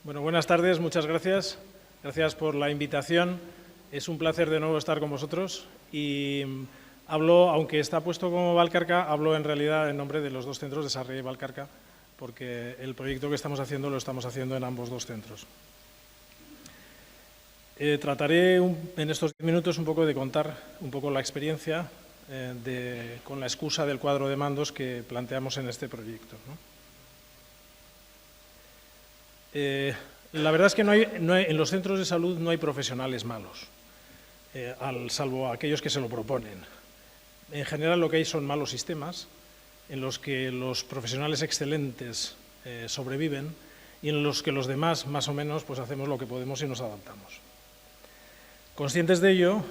Bueno, buenas tardes, muchas gracias. Gracias por la invitación. Es un placer de nuevo estar con vosotros y hablo, aunque está puesto como Valcarca, hablo en realidad en nombre de los dos centros de Sarriá y Valcarca, porque el proyecto que estamos haciendo lo estamos haciendo en ambos dos centros. Trataré en estos 10 minutos un poco de contar un poco la experiencia con la excusa del cuadro de mandos que planteamos en este proyecto, ¿no? La verdad es que en los centros de salud no hay profesionales malos, salvo aquellos que se lo proponen. En general lo que hay son malos sistemas en los que los profesionales excelentes sobreviven y en los que los demás, más o menos, pues hacemos lo que podemos y nos adaptamos. Conscientes de ello,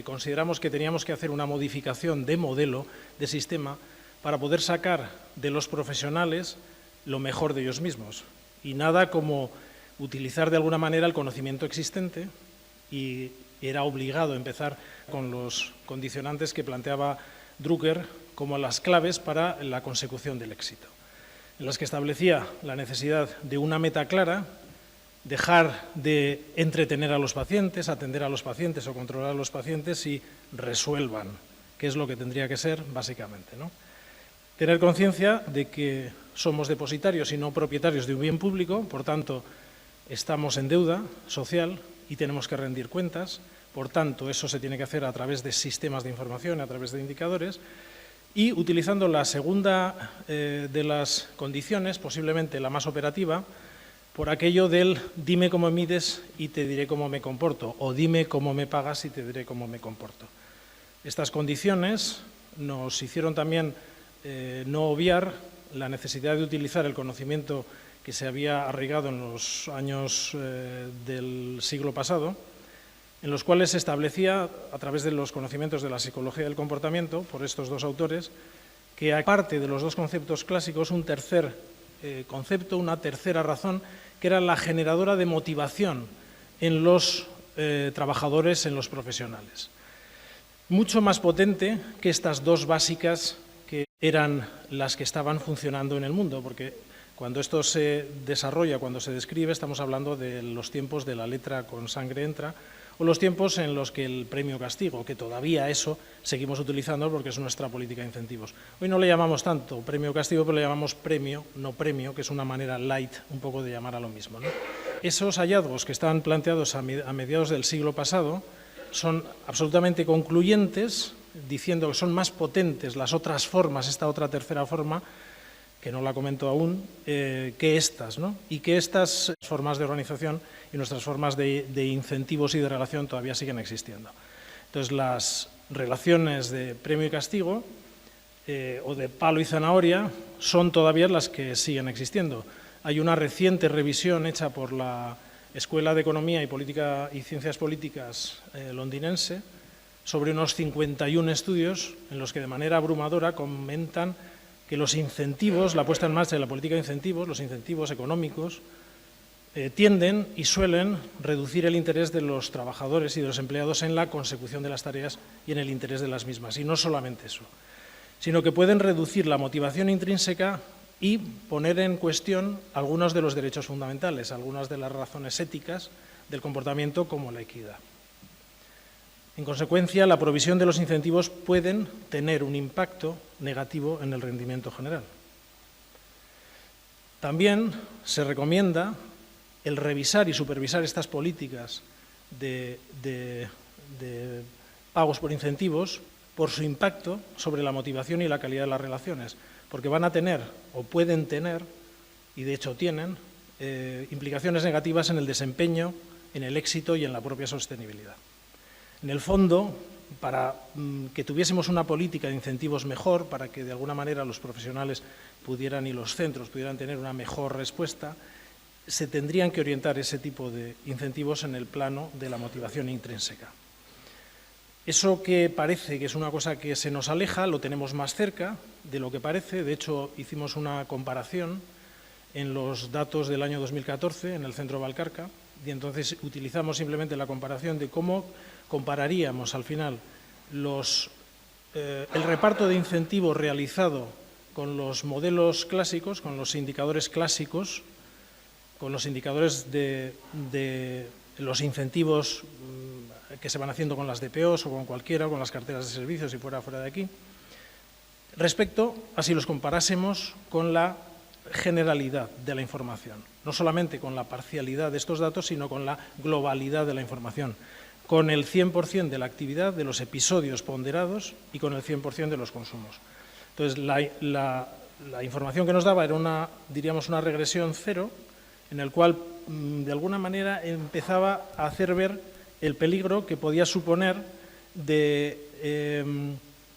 consideramos que teníamos que hacer una modificación de modelo, de sistema, para poder sacar de los profesionales lo mejor de ellos mismos. Y nada como utilizar de alguna manera el conocimiento existente, y era obligado empezar con los condicionantes que planteaba Drucker como las claves para la consecución del éxito, en las que establecía la necesidad de una meta clara, dejar de entretener a los pacientes, atender a los pacientes o controlar a los pacientes y resuelvan, que es lo que tendría que ser básicamente, ¿no? Tener conciencia de que somos depositarios y no propietarios de un bien público, por tanto, estamos en deuda social y tenemos que rendir cuentas, por tanto, eso se tiene que hacer a través de sistemas de información, a través de indicadores, y utilizando la segunda de las condiciones, posiblemente la más operativa, por aquello del dime cómo mides y te diré cómo me comporto, o dime cómo me pagas y te diré cómo me comporto. Estas condiciones nos hicieron también no obviar la necesidad de utilizar el conocimiento que se había arraigado en los años del siglo pasado, en los cuales se establecía, a través de los conocimientos de la psicología del comportamiento, por estos dos autores, que aparte de los dos conceptos clásicos, un tercer concepto, una tercera razón, que era la generadora de motivación en los trabajadores, en los profesionales. Mucho más potente que estas dos básicas que eran las que estaban funcionando en el mundo, porque cuando esto se desarrolla, cuando se describe, estamos hablando de los tiempos de la letra con sangre entra, o los tiempos en los que el premio-castigo, que todavía eso seguimos utilizando porque es nuestra política de incentivos. Hoy no le llamamos tanto premio-castigo, pero le llamamos premio, no premio, que es una manera light un poco de llamar a lo mismo, ¿no? Esos hallazgos que están planteados a mediados del siglo pasado son absolutamente concluyentes, diciendo que son más potentes las otras formas, esta otra tercera forma, que no la comento aún, que estas, ¿no? Y que estas formas de organización y nuestras formas de incentivos y de relación todavía siguen existiendo. Entonces, las relaciones de premio y castigo o de palo y zanahoria son todavía las que siguen existiendo. Hay una reciente revisión hecha por la Escuela de Economía y Política y Ciencias Políticas londinense sobre unos 51 estudios en los que de manera abrumadora comentan que los incentivos, la puesta en marcha de la política de incentivos, los incentivos económicos, tienden y suelen reducir el interés de los trabajadores y de los empleados en la consecución de las tareas y en el interés de las mismas. Y no solamente eso, sino que pueden reducir la motivación intrínseca y poner en cuestión algunos de los derechos fundamentales, algunas de las razones éticas del comportamiento, como la equidad. En consecuencia, la provisión de los incentivos pueden tener un impacto negativo en el rendimiento general. También se recomienda el revisar y supervisar estas políticas de pagos por incentivos por su impacto sobre la motivación y la calidad de las relaciones, porque van a tener o pueden tener, y de hecho tienen, implicaciones negativas en el desempeño, en el éxito y en la propia sostenibilidad. En el fondo, para que tuviésemos una política de incentivos mejor, para que de alguna manera los profesionales pudieran y los centros pudieran tener una mejor respuesta, se tendrían que orientar ese tipo de incentivos en el plano de la motivación intrínseca. Eso que parece que es una cosa que se nos aleja, lo tenemos más cerca de lo que parece. De hecho, hicimos una comparación en los datos del año 2014 en el Centro Valcarca, y entonces utilizamos simplemente la comparación de cómo compararíamos al final el reparto de incentivos realizado con los modelos clásicos, con los indicadores clásicos, con los indicadores de los incentivos que se van haciendo con las DPOs o con cualquiera, o con las carteras de servicios, si fuera de aquí, respecto a si los comparásemos con la generalidad de la información, no solamente con la parcialidad de estos datos, sino con la globalidad de la información, con el 100% de la actividad, de los episodios ponderados y con el 100% de los consumos. Entonces, la información que nos daba era diríamos, una regresión cero, en el cual, de alguna manera, empezaba a hacer ver el peligro que podía suponer de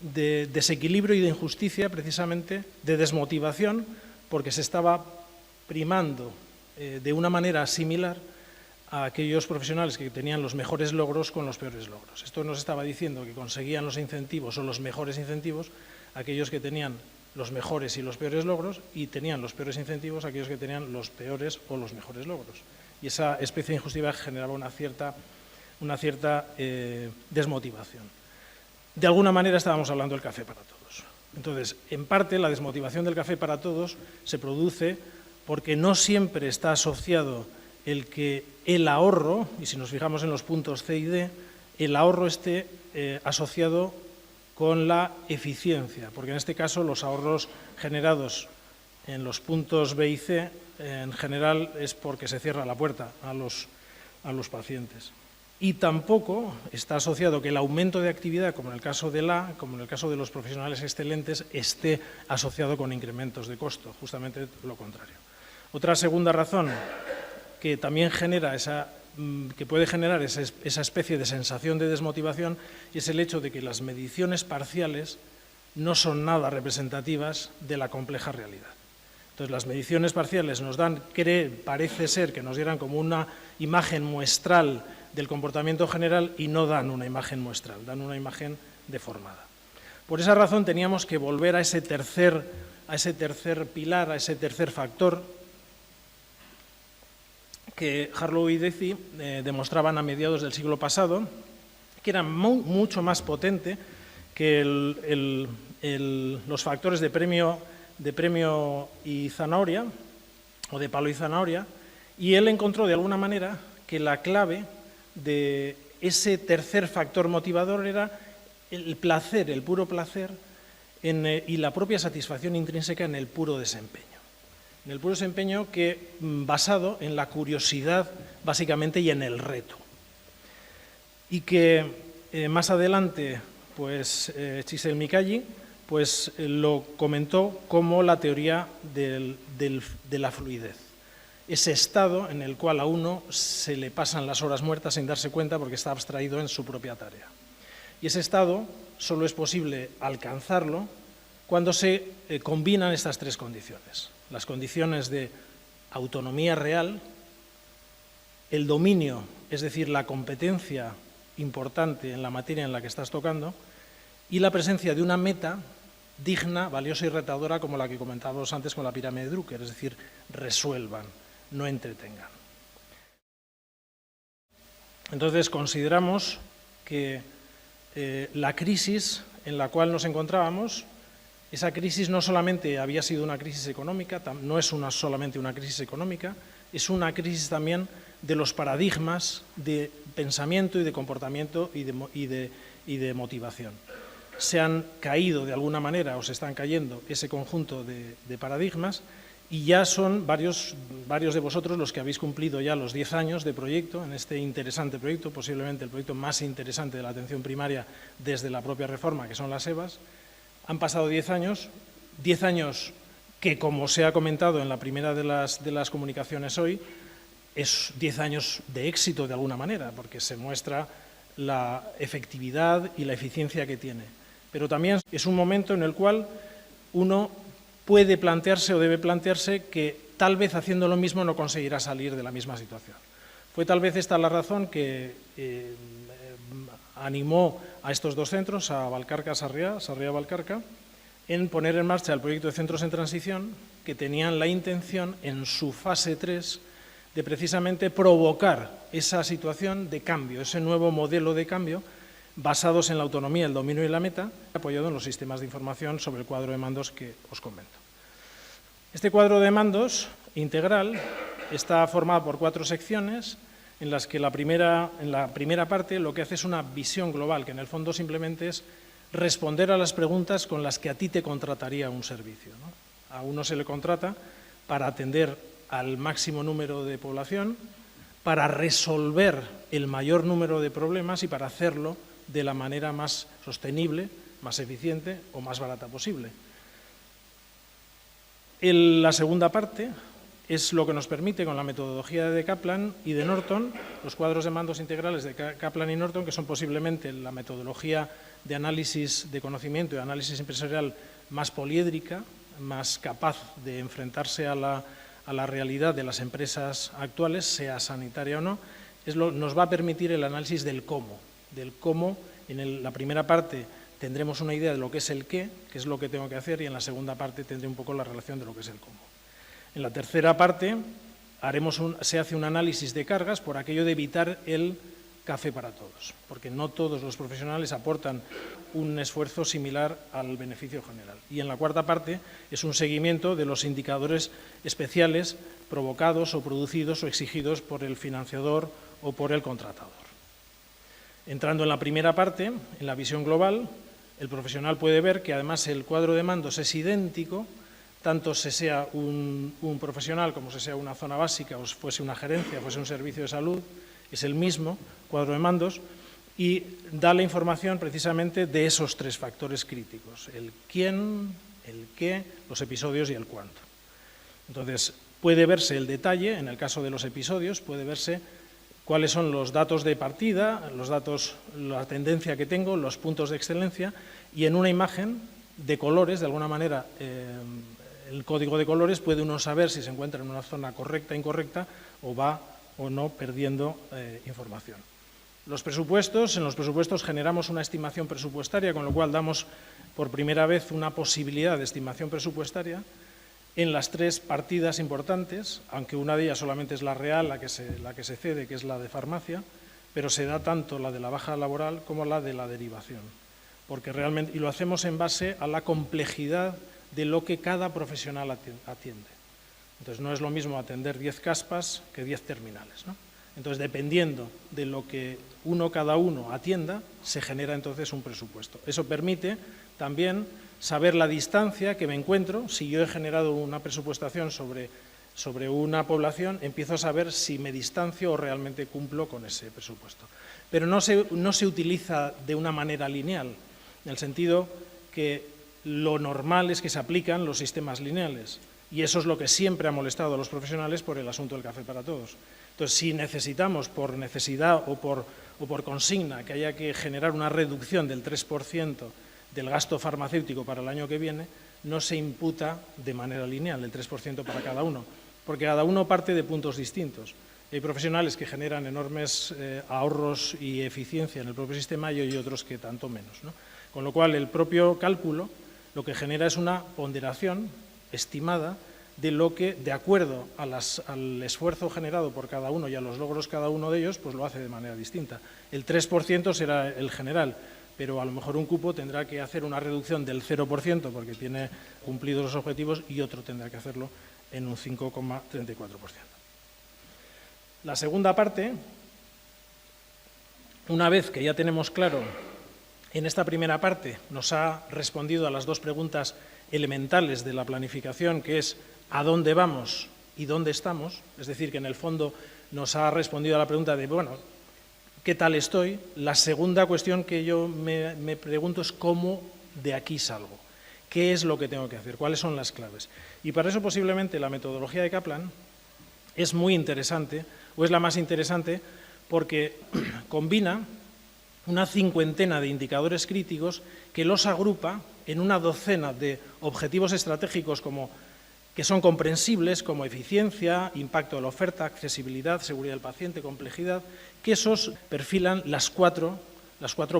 desequilibrio y de injusticia, precisamente, de desmotivación, porque se estaba primando de una manera similar a aquellos profesionales que tenían los mejores logros con los peores logros. Esto nos estaba diciendo que conseguían los incentivos o los mejores incentivos aquellos que tenían los mejores y los peores logros, y tenían los peores incentivos aquellos que tenían los peores o los mejores logros. Y esa especie de injusticia generaba una cierta desmotivación. De alguna manera estábamos hablando del café para todos. Entonces, en parte, la desmotivación del café para todos se produce porque no siempre está asociado el ahorro, y si nos fijamos en los puntos C y D, el ahorro esté asociado con la eficiencia, porque en este caso los ahorros generados en los puntos B y C, en general, es porque se cierra la puerta a los pacientes. Y tampoco está asociado que el aumento de actividad, como en el caso como en el caso de los profesionales excelentes, esté asociado con incrementos de costo, justamente lo contrario. Otra segunda razón que también que puede generar esa especie de sensación de desmotivación es el hecho de que las mediciones parciales no son nada representativas de la compleja realidad. Entonces, las mediciones parciales parece ser que nos dieran como una imagen muestral del comportamiento general y no dan una imagen muestral, dan una imagen deformada. Por esa razón teníamos que volver a ese tercer pilar, a ese tercer factor que Harlow y Deci demostraban a mediados del siglo pasado, que era mucho más potente que los factores de premio y zanahoria, o de palo y zanahoria, y él encontró de alguna manera que la clave de ese tercer factor motivador era el placer, el puro placer, y la propia satisfacción intrínseca en el puro desempeño. En el puro desempeño basado en la curiosidad, básicamente, y en el reto. Y que más adelante, Csikszentmihalyi lo comentó como la teoría de la fluidez. Ese estado en el cual a uno se le pasan las horas muertas sin darse cuenta porque está abstraído en su propia tarea. Y ese estado solo es posible alcanzarlo cuando se combinan estas tres condiciones. Las condiciones de autonomía real, el dominio, es decir, la competencia importante en la materia en la que estás tocando, y la presencia de una meta digna, valiosa y retadora, como la que comentábamos antes con la pirámide de Drucker, es decir, resuelvan, no entretengan. Entonces, consideramos que la crisis en la cual nos encontrábamos, esa crisis no solamente había sido una crisis económica, no es solamente una crisis económica, es una crisis también de los paradigmas de pensamiento y de comportamiento y de motivación. Se han caído de alguna manera, o se están cayendo, ese conjunto de paradigmas, y ya son varios de vosotros los que habéis cumplido ya los 10 años de proyecto, en este interesante proyecto, posiblemente el proyecto más interesante de la atención primaria desde la propia reforma, que son las EVAs. Han pasado 10 años que, como se ha comentado en la primera de las comunicaciones hoy, es 10 años de éxito de alguna manera, porque se muestra la efectividad y la eficiencia que tiene. Pero también es un momento en el cual uno puede plantearse o debe plantearse que tal vez haciendo lo mismo no conseguirá salir de la misma situación. Fue tal vez esta la razón que animó a estos dos centros, a Valcarca, Sarriá-Valcarca, en poner en marcha el proyecto de centros en transición, que tenían la intención en su fase 3 de precisamente provocar esa situación de cambio, ese nuevo modelo de cambio, basados en la autonomía, el dominio y la meta, apoyado en los sistemas de información sobre el cuadro de mandos que os comento. Este cuadro de mandos integral está formada por 4 secciones, en las que en la primera parte lo que hace es una visión global, que en el fondo simplemente es responder a las preguntas con las que a ti te contrataría un servicio, ¿no? A uno se le contrata para atender al máximo número de población, para resolver el mayor número de problemas y para hacerlo de la manera más sostenible, más eficiente o más barata posible. La segunda parte es lo que nos permite, con la metodología de Kaplan y de Norton, los cuadros de mandos integrales de Kaplan y Norton, que son posiblemente la metodología de análisis de conocimiento y análisis empresarial más poliédrica, más capaz de enfrentarse a la realidad de las empresas actuales, sea sanitaria o no, nos va a permitir el análisis del cómo. En la primera parte tendremos una idea de lo que es el qué es lo que tengo que hacer, y en la segunda parte tendré un poco la relación de lo que es el cómo. En la tercera parte se hace un análisis de cargas por aquello de evitar el café para todos, porque no todos los profesionales aportan un esfuerzo similar al beneficio general. Y en la cuarta parte es un seguimiento de los indicadores especiales provocados o producidos o exigidos por el financiador o por el contratador. Entrando en la primera parte, en la visión global, el profesional puede ver que además el cuadro de mandos es idéntico, tanto se sea un profesional como se sea una zona básica, o fuese una gerencia, fuese un servicio de salud, es el mismo cuadro de mandos y da la información precisamente de esos 3 factores críticos: el quién, el qué, los episodios y el cuánto. Entonces, puede verse el detalle, en el caso de los episodios, puede verse cuáles son los datos de partida, la tendencia que tengo, los puntos de excelencia, y en una imagen de colores, de alguna manera, el código de colores, puede uno saber si se encuentra en una zona correcta, incorrecta, o va o no perdiendo información. En los presupuestos generamos una estimación presupuestaria, con lo cual damos por primera vez una posibilidad de estimación presupuestaria en las 3 partidas importantes, aunque una de ellas solamente es la real, la que se cede, que es la de farmacia, pero se da tanto la de la baja laboral como la de la derivación, porque realmente, y lo hacemos en base a la complejidad de lo que cada profesional atiende. Entonces, no es lo mismo atender 10 caspas que 10 terminales, ¿no? Entonces, dependiendo de lo que cada uno atienda, se genera entonces un presupuesto. Eso permite también saber la distancia que me encuentro. Si yo he generado una presupuestación sobre una población, empiezo a saber si me distancio o realmente cumplo con ese presupuesto. Pero no se utiliza de una manera lineal, en el sentido que lo normal es que se aplican los sistemas lineales, y eso es lo que siempre ha molestado a los profesionales por el asunto del café para todos. Entonces, si necesitamos, por necesidad o por consigna, que haya que generar una reducción del 3% del gasto farmacéutico para el año que viene, no se imputa de manera lineal el 3% para cada uno, porque cada uno parte de puntos distintos. Hay profesionales que generan enormes ahorros y eficiencia en el propio sistema, y hay otros que tanto menos, ¿no? Con lo cual, el propio cálculo lo que genera es una ponderación estimada de lo que, de acuerdo al esfuerzo generado por cada uno y a los logros cada uno de ellos, pues lo hace de manera distinta. El 3% será el general, pero a lo mejor un cupo tendrá que hacer una reducción del 0% porque tiene cumplidos los objetivos, y otro tendrá que hacerlo en un 5,34%. La segunda parte, una vez que ya tenemos claro, en esta primera parte nos ha respondido a las 2 preguntas elementales de la planificación, que es ¿a dónde vamos y dónde estamos? Es decir, que en el fondo nos ha respondido a la pregunta de, bueno, ¿qué tal estoy? La segunda cuestión que yo me pregunto es ¿cómo de aquí salgo? ¿Qué es lo que tengo que hacer? ¿Cuáles son las claves? Y para eso posiblemente la metodología de Kaplan es muy interesante, o es la más interesante, porque combina una 50 de indicadores críticos que los agrupa en una docena de objetivos estratégicos que son comprensibles, como eficiencia, impacto de la oferta, accesibilidad, seguridad del paciente, complejidad, que esos perfilan las cuatro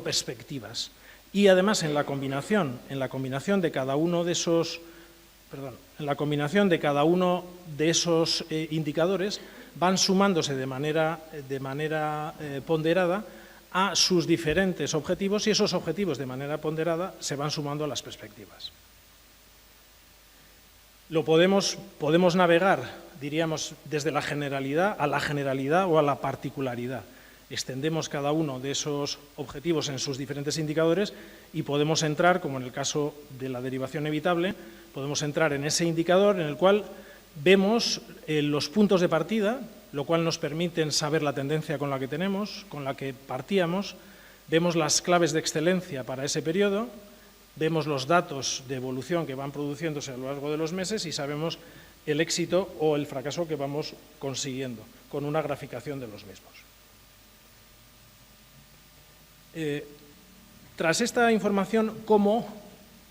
perspectivas. Y además en la combinación de cada uno de esos, indicadores van sumándose de manera ponderada a sus diferentes objetivos, y esos objetivos de manera ponderada se van sumando a las perspectivas. Podemos navegar, diríamos, desde la generalidad a la generalidad o a la particularidad. Extendemos cada uno de esos objetivos en sus diferentes indicadores y podemos entrar, como en el caso de la derivación evitable, podemos entrar en ese indicador en el cual vemos los puntos de partida, lo cual nos permite saber la tendencia con la que tenemos, con la que partíamos, vemos las claves de excelencia para ese periodo, vemos los datos de evolución que van produciéndose a lo largo de los meses y sabemos el éxito o el fracaso que vamos consiguiendo con una graficación de los mismos. Tras esta información, ¿cómo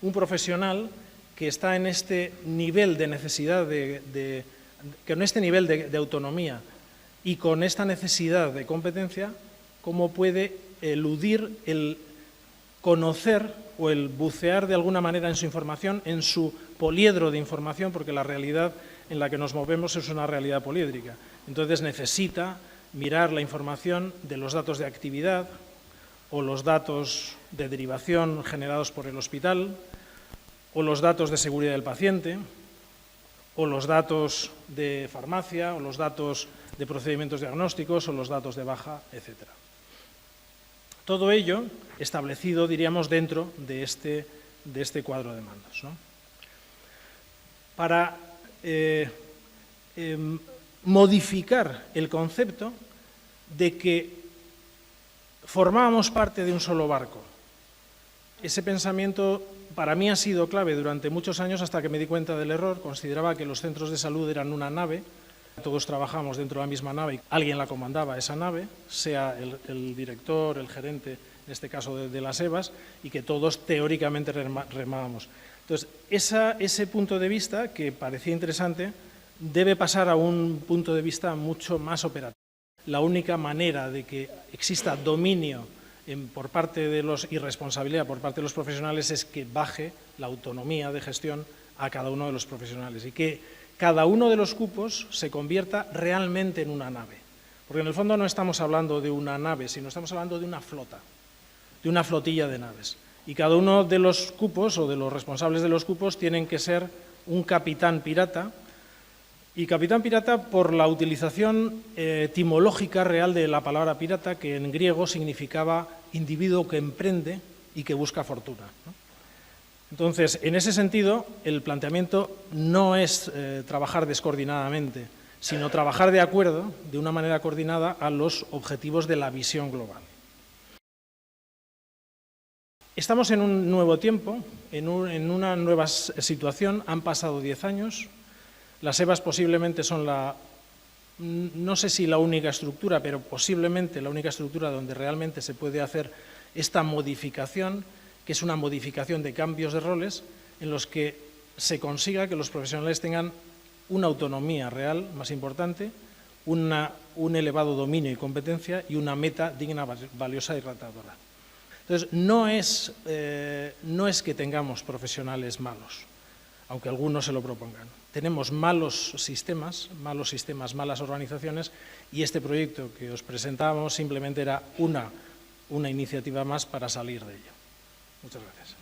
un profesional que está en este nivel de necesidad con este nivel de autonomía y con esta necesidad de competencia, cómo puede eludir el conocer o el bucear de alguna manera en su información, en su poliedro de información, porque la realidad en la que nos movemos es una realidad poliédrica. Entonces necesita mirar la información de los datos de actividad o los datos de derivación generados por el hospital, o los datos de seguridad del paciente, o los datos de farmacia, o los datos de procedimientos diagnósticos, o los datos de baja, etc. Todo ello establecido, diríamos, dentro de este cuadro de mandos, ¿no? Para modificar el concepto de que formábamos parte de un solo barco. Ese pensamiento para mí ha sido clave durante muchos años hasta que me di cuenta del error. Consideraba que los centros de salud eran una nave, todos trabajamos dentro de la misma nave y alguien la comandaba esa nave, sea el director, el gerente, en este caso de las EVAs, y que todos teóricamente remábamos. Entonces, ese punto de vista, que parecía interesante, debe pasar a un punto de vista mucho más operativo. La única manera de que exista dominio por parte de y responsabilidad por parte de los profesionales es que baje la autonomía de gestión a cada uno de los profesionales y que cada uno de los cupos se convierta realmente en una nave. Porque en el fondo no estamos hablando de una nave, sino estamos hablando de una flota, de una flotilla de naves. Y cada uno de los cupos o de los responsables de los cupos tienen que ser un capitán pirata. Y capitán pirata por la utilización etimológica real de la palabra pirata, que en griego significaba individuo que emprende y que busca fortuna, ¿no? Entonces, en ese sentido, el planteamiento no es trabajar descoordinadamente, sino trabajar de acuerdo, de una manera coordinada, a los objetivos de la visión global. Estamos en un nuevo tiempo, en una nueva situación, han pasado 10 años. Las EVAs posiblemente son no sé si la única estructura, pero posiblemente la única estructura donde realmente se puede hacer esta modificación, que es una modificación de cambios de roles, en los que se consiga que los profesionales tengan una autonomía real más importante, un elevado dominio y competencia y una meta digna, valiosa y retadora. Entonces, no es que tengamos profesionales malos, aunque algunos se lo propongan. Tenemos malos sistemas, malas organizaciones, y este proyecto que os presentábamos simplemente era una iniciativa más para salir de ello. Muchas gracias.